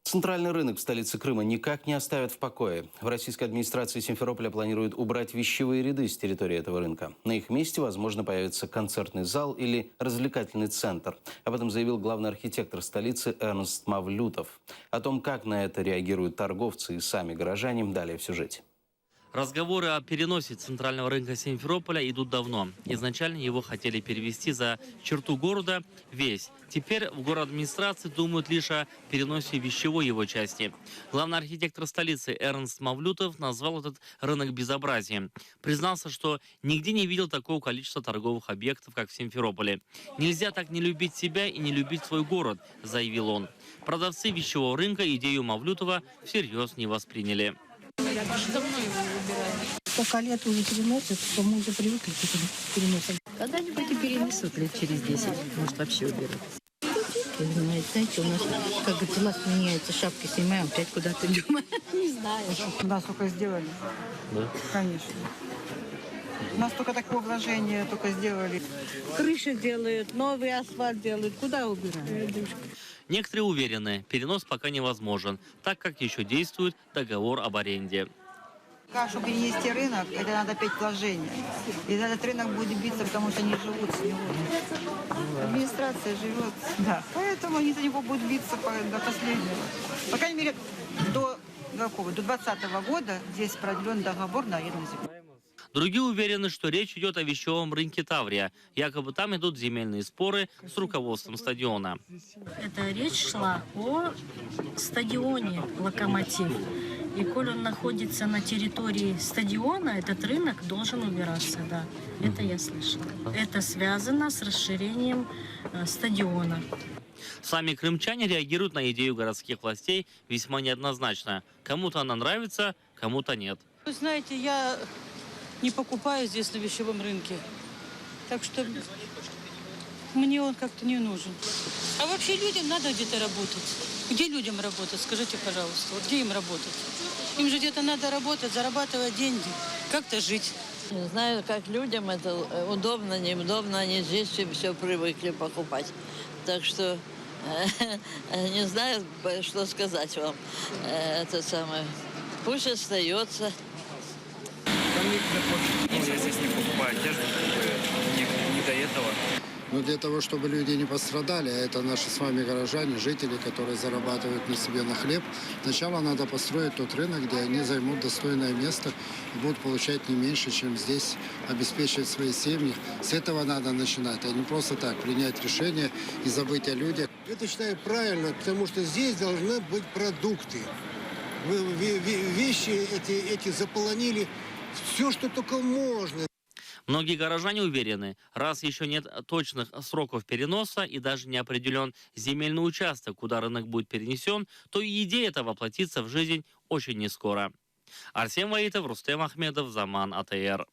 Центральный рынок в столице Крыма никак не оставят в покое. В российской администрации Симферополя планируют убрать вещевые ряды с территории этого рынка. На их месте, возможно, появится концертный зал или развлекательный центр. Об этом заявил главный архитектор столицы Эрнст Мавлютов. О том, как на это реагируют торговцы и сами горожане, далее в сюжете. Разговоры о переносе центрального рынка Симферополя идут давно. Изначально его хотели перевести за черту города весь. Теперь в город администрации думают лишь о переносе вещевой его части. Главный архитектор столицы Эрнст Мавлютов назвал этот рынок безобразием. Признался, что нигде не видел такого количества торговых объектов, как в Симферополе. «Нельзя так не любить себя и не любить свой город», – заявил он. Продавцы вещевого рынка идею Мавлютова всерьез не восприняли. Давно его выбираем. Сколько лет уже переносят, то мы уже привыкли к этим переносам. Когда-нибудь и перенесут лет через 10. Может, вообще уберут. Знаете, у нас, как говорится, у нас меняется, шапки снимаем, опять куда-то идем. Не знаю. У нас только сделали. Да? Конечно. У нас только такое вложение только сделали. Крыши делают, новый асфальт делают. Куда убираем? Некоторые уверены, перенос пока невозможен, так как еще действует договор об аренде. Чтобы перенести рынок, это надо опять вложения. И этот рынок будет биться, потому что они живут с него. Администрация живет. Да. Поэтому они за него будут биться до последнего. По крайней мере, до 2020 года здесь продлен договор на аренду земли. Другие уверены, что речь идет о вещевом рынке Таврия. Якобы там идут земельные споры с руководством стадиона. Это речь шла о стадионе «Локомотив». И коль он находится на территории стадиона, этот рынок должен убираться, да. Это я слышала. Это связано с расширением стадиона. Сами крымчане реагируют на идею городских властей весьма неоднозначно. Кому-то она нравится, кому-то нет. Вы знаете, я не покупаю здесь на вещевом рынке. Так что мне он как-то не нужен. А вообще людям надо где-то работать. Где людям работать, скажите, пожалуйста, вот где им работать? Им же где-то надо работать, зарабатывать деньги, как-то жить. Не знаю, как людям это удобно, неудобно, они здесь все привыкли покупать. Так что не знаю, что сказать вам. Это самое. Пусть остается. Нельзя здесь не покупать одежду, не до этого. Но для того, чтобы люди не пострадали, а это наши с вами горожане, жители, которые зарабатывают на себе на хлеб, сначала надо построить тот рынок, где они займут достойное место и будут получать не меньше, чем здесь, обеспечивать свои семьи. С этого надо начинать, а не просто так принять решение и забыть о людях. Это считаю правильно, потому что здесь должны быть продукты. Вещи эти заполонили все, что только можно. Многие горожане уверены, раз еще нет точных сроков переноса и даже не определен земельный участок, куда рынок будет перенесен, то и идея эта воплотится в жизнь очень нескоро. Арсен Ваитов, Рустем Ахмедов, Заман АТР.